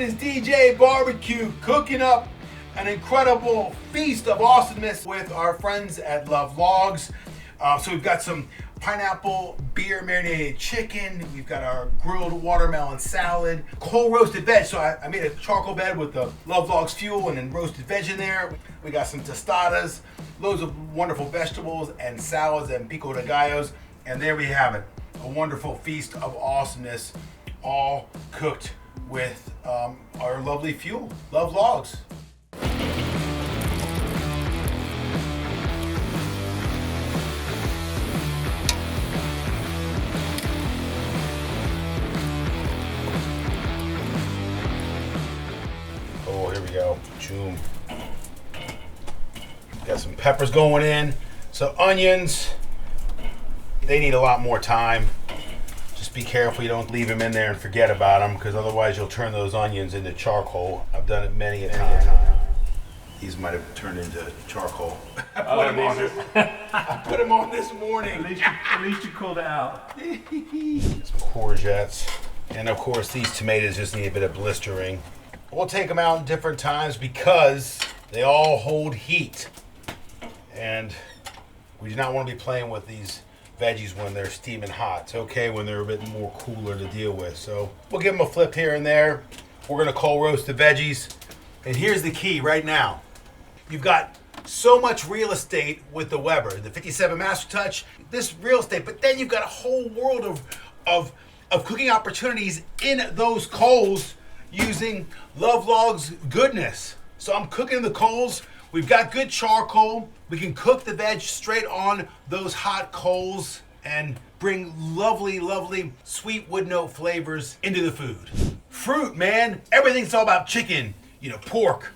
Austin is DJ BBQ cooking up an incredible feast of awesomeness with our friends at Love Logs. So we've got some pineapple beer marinated chicken. We've got our grilled watermelon salad, cold roasted veg. So I made a charcoal bed with the Love Logs fuel and then roasted veg in there. We got some tostadas, loads of wonderful vegetables and salads and pico de gallos. And there we have it, a wonderful feast of awesomeness, all cooked with our lovely fuel, Love Logs. Oh, here we go. Choom. Got some peppers going in, some onions. They need a lot more time. Just be careful you don't leave them in there and forget about them, because otherwise you'll turn those onions into charcoal. I've done it many a time. These might have turned into charcoal. I put them on this morning. At least you called it out. Some courgettes. And of course these tomatoes just need a bit of blistering. We'll take them out in different times because they all hold heat. And we do not want to be playing with these veggies when they're steaming hot. It's okay when they're a bit more cooler to deal with. So we'll give them a flip here and there. We're gonna cold roast the veggies. And here's the key right now. You've got so much real estate with the Weber, the 57 Master Touch, this real estate, but then you've got a whole world of cooking opportunities in those coals using Love Logs goodness. So I'm cooking the coals. We've got good charcoal. We can cook the veg straight on those hot coals and bring lovely, lovely sweet wood note flavors into the food. Fruit, man. Everything's all about chicken, pork,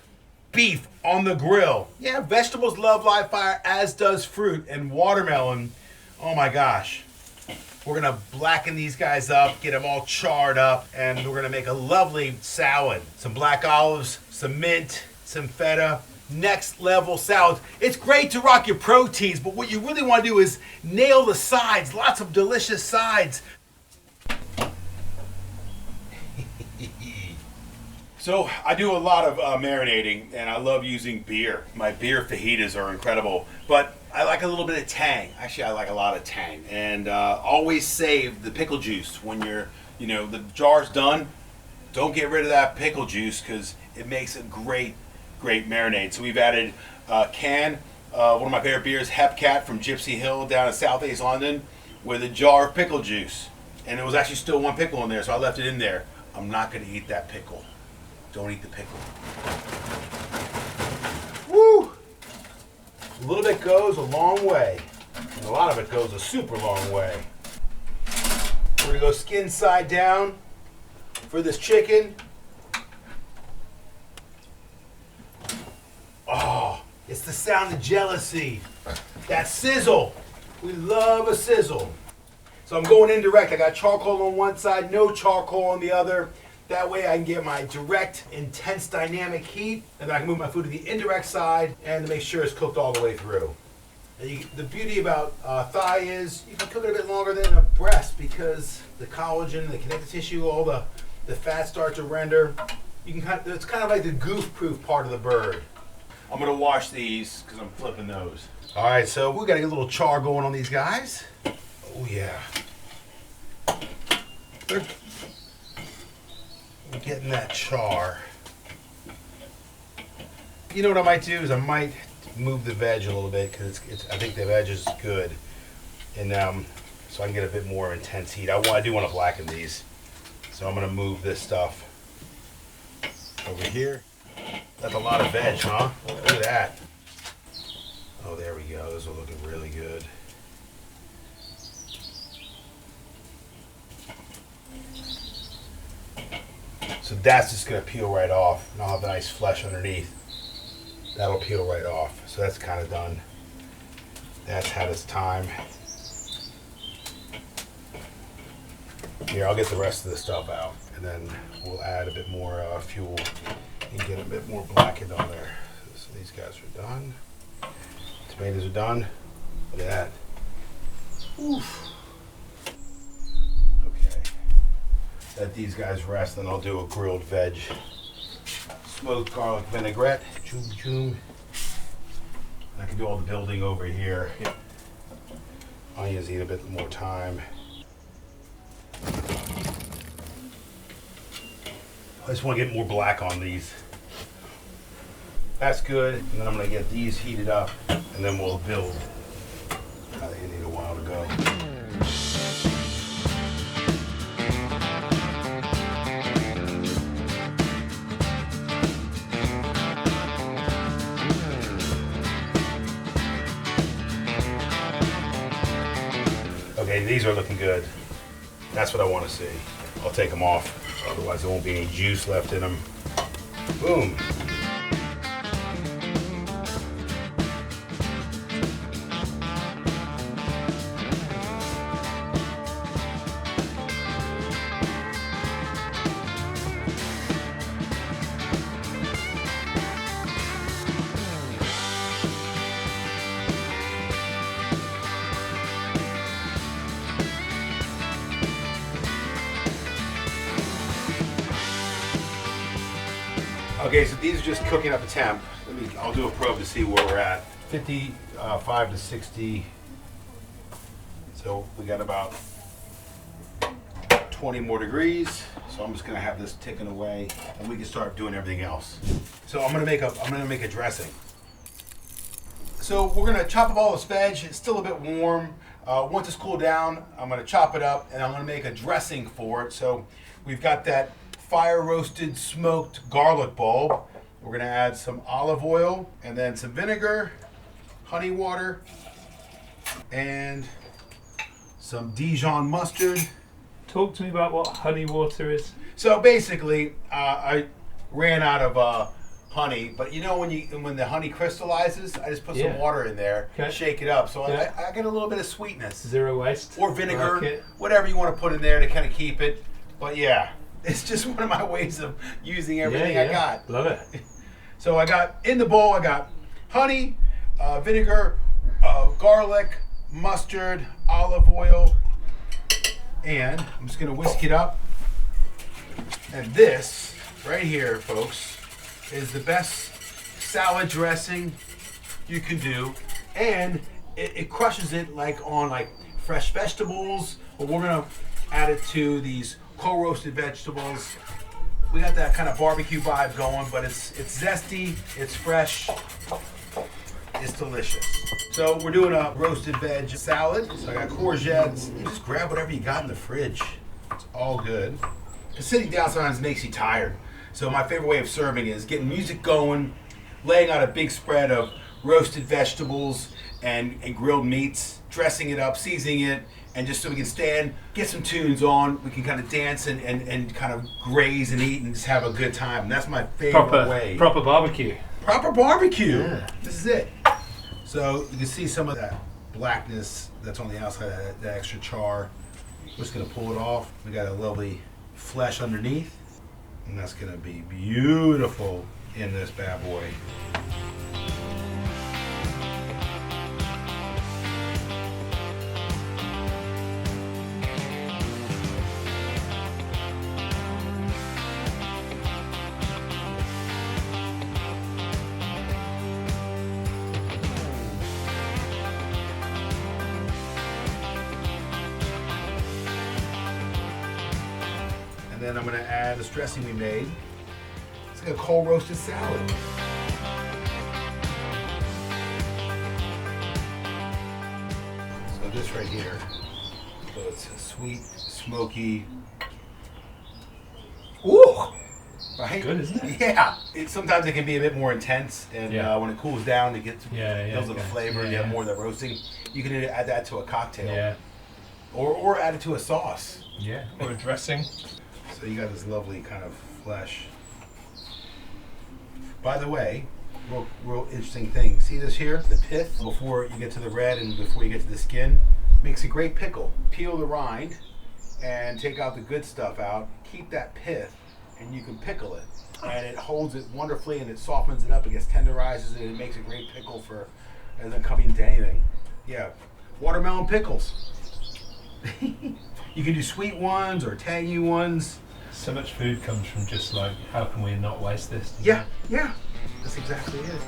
beef on the grill. Yeah, vegetables love live fire, as does fruit and watermelon. Oh my gosh. We're gonna blacken these guys up, get them all charred up, and we're gonna make a lovely salad. Some black olives, some mint, some feta. Next level salads. It's great to rock your proteins, but what you really want to do is nail the sides. Lots of delicious sides. So I do a lot of marinating, and I love using beer. My beer fajitas are incredible, but I like a little bit of tang. Actually, I like a lot of tang, and always save the pickle juice when the jar's done. Don't get rid of that pickle juice because it makes a great marinade. So we've added a can, one of my favorite beers, Hepcat from Gypsy Hill down in Southeast London, with a jar of pickle juice. And there was actually still one pickle in there, so I left it in there. I'm not going to eat that pickle. Don't eat the pickle. Woo! A little bit goes a long way, and a lot of it goes a super long way. We're going to go skin side down for this chicken. Oh, it's the sound of jealousy. That sizzle. We love a sizzle. So I'm going indirect. I got charcoal on one side, no charcoal on the other. That way I can get my direct, intense, dynamic heat, and then I can move my food to the indirect side and to make sure it's cooked all the way through. And the beauty about thigh is you can cook it a bit longer than a breast because the collagen, the connective tissue, all the fat starts to render. It's kind of like the goof-proof part of the bird. I'm gonna wash these because I'm flipping those. All right, so we gotta get a little char going on these guys. Oh yeah. We're getting that char. You know what I might do is I might move the veg a little bit because I think the veg is good, and so I can get a bit more intense heat. I do want to blacken these, so I'm gonna move this stuff over here. That's a lot of veg, huh? Look at that. Oh, there we go. Those are looking really good. So that's just going to peel right off, and I'll have the nice flesh underneath. That'll peel right off. So that's kind of done. That's had its time. Here, I'll get the rest of the stuff out, and then we'll add a bit more fuel and get a bit more blackened on there. So these guys are done. Tomatoes are done. Look at that. Oof. Okay. Let these guys rest, then I'll do a grilled veg smoked garlic vinaigrette. Choom choom. I can do all the building over here. Yeah. Onions need a bit more time. I just want to get more black on these. That's good. And then I'm going to get these heated up, and then we'll build. I think I need a while to go. Okay, these are looking good. That's what I want to see. I'll take them off. Otherwise there won't be any juice left in them. Boom. Okay, so these are just cooking up a temp. I'll do a probe to see where we're at. 55 to 60. So we got about 20 more degrees. So I'm just gonna have this ticking away, and we can start doing everything else. So I'm gonna make a dressing. So we're gonna chop up all this veg. It's still a bit warm. Once it's cooled down, I'm gonna chop it up, and I'm gonna make a dressing for it. So we've got that fire roasted smoked garlic bulb. We're gonna add some olive oil and then some vinegar, honey water, and some Dijon mustard. Talk to me about what honey water is. So basically, I ran out of honey, but you know when the honey crystallizes, I just put some water in there, shake it up, so I get a little bit of sweetness. Zero waste. Or vinegar, whatever you want to put in there to kind of keep it. But yeah. It's just one of my ways of using everything I got. Love it. So I got, in the bowl, I got honey, vinegar, garlic, mustard, olive oil, and I'm just gonna whisk it up. And this, right here, folks, is the best salad dressing you can do. And it crushes it on fresh vegetables, but we're gonna add it to these co-roasted vegetables. We got that kind of barbecue vibe going, but it's zesty, it's fresh, it's delicious. So we're doing a roasted veg salad. So I got courgettes. You just grab whatever you got in the fridge. It's all good. Because sitting down sometimes makes you tired. So my favorite way of serving is getting music going, laying out a big spread of roasted vegetables and grilled meats, dressing it up, seasoning it, and just so we can stand, get some tunes on, we can kind of dance and kind of graze and eat and just have a good time. And that's my favorite way. Proper barbecue. Proper barbecue. Yeah. This is it. So you can see some of that blackness that's on the outside, that extra char. We're just gonna pull it off. We got a lovely flesh underneath, and that's gonna be beautiful in this bad boy. And then I'm going to add this dressing we made. It's like a cold roasted salad. So this right here, so it's a sweet, smoky. Ooh! Right? Good, isn't it? Yeah. Sometimes it can be a bit more intense, and when it cools down, it gets builds up the flavor. You have more of the roasting. You can add that to a cocktail. Yeah. Or add it to a sauce. Yeah. Or a dressing. So you got this lovely kind of flesh. By the way, real interesting thing. See this here? The pith, before you get to the red and before you get to the skin, makes a great pickle. Peel the rind and take out the good stuff out. Keep that pith and you can pickle it. And it holds it wonderfully and it softens it up. It gets tenderizes it and it makes a great pickle for, it doesn't come into anything. Yeah, watermelon pickles. You can do sweet ones or tangy ones. So much food comes from just like, how can we not waste this? Yeah, yeah, that's exactly it.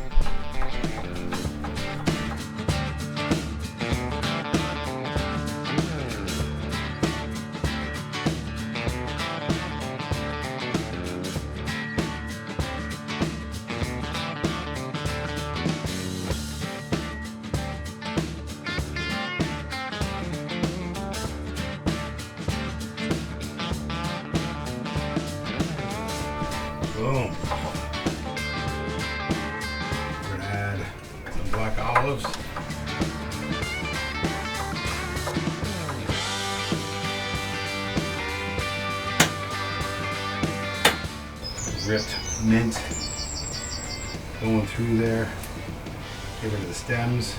Boom. We're gonna add some black olives. Ripped mint going through there. Get rid of the stems.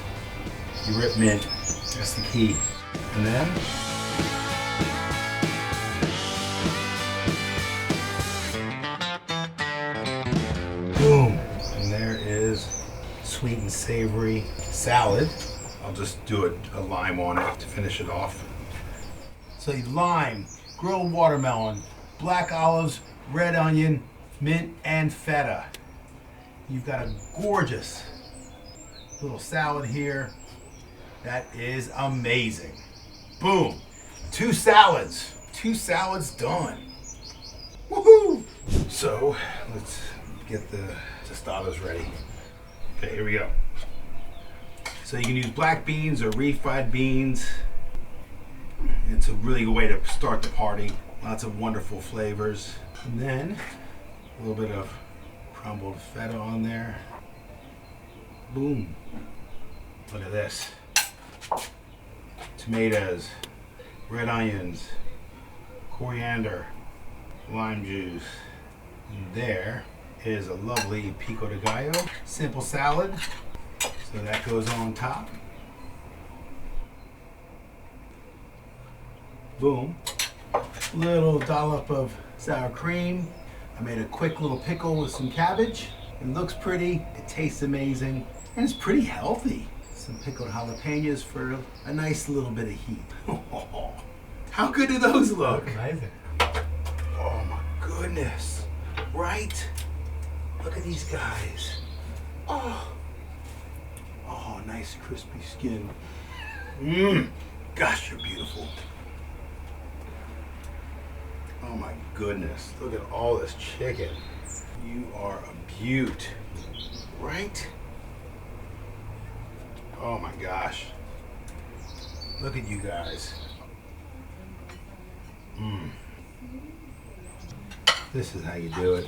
You rip mint, that's the key. And then boom! And there is sweet and savory salad. I'll just do a lime on it to finish it off. So lime, grilled watermelon, black olives, red onion, mint, and feta. You've got a gorgeous little salad here. That is amazing. Boom! 2 salads. 2 salads done. Woohoo! So let's get the tostadas ready. Okay, here we go. So you can use black beans or refried beans. It's a really good way to start the party. Lots of wonderful flavors. And then a little bit of crumbled feta on there. Boom. Look at this. Tomatoes, red onions, coriander, lime juice. And there is a lovely pico de gallo. Simple salad. So that goes on top. Boom. Little dollop of sour cream. I made a quick little pickle with some cabbage. It looks pretty, it tastes amazing, and it's pretty healthy. Some pickled jalapenos for a nice little bit of heat. How good do those look? Amazing. Oh my goodness. Right? Look at these guys. Oh, nice crispy skin. Gosh, you're beautiful. Oh my goodness. Look at all this chicken. You are a beaut. Right? Oh my gosh. Look at you guys. This is how you do it.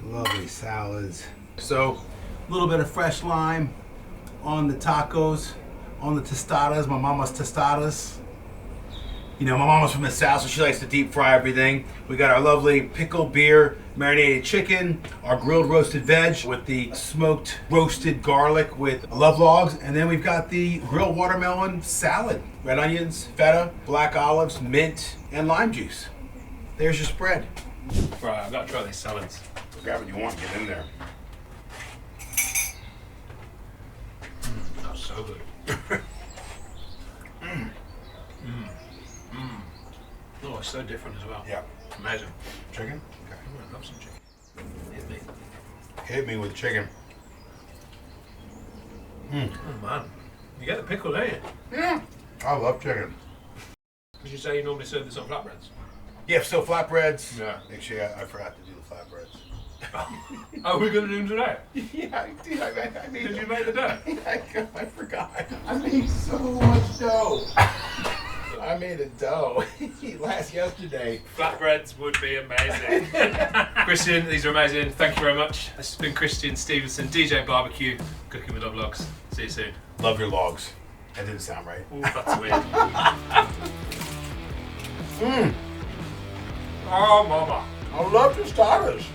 Lovely salads. So, a little bit of fresh lime on the tacos, on the tostadas, my mama's tostadas. You know, my mama's from the South, so she likes to deep fry everything. We got our lovely pickle beer marinated chicken, our grilled roasted veg with the smoked roasted garlic with love logs, and then we've got the grilled watermelon salad. Red onions, feta, black olives, mint, and lime juice. There's your spread. Right, I've got to try these salads. Grab what you want, get in there. That's so good. Oh, it's so different as well. Yeah. Amazing. Chicken? Okay. I love some chicken. Hit me. Hit me with chicken. Oh man. You get the pickle, don't you? Yeah. I love chicken. Because you say you normally serve this on flatbreads. Yeah, so flatbreads. Yeah. Actually, I forgot to do the flatbreads. Oh, we're going to do them today? Yeah, I did. I made Did you make the dough? I forgot. I made so much dough. I made a dough yesterday. Flatbreads would be amazing. Christian, these are amazing. Thank you very much. This has been Christian Stevenson, DJ Barbecue, cooking with vlogs. See you soon. Love your logs. That didn't sound right. Ooh, that's weird. Oh, Momma. I love tostadas.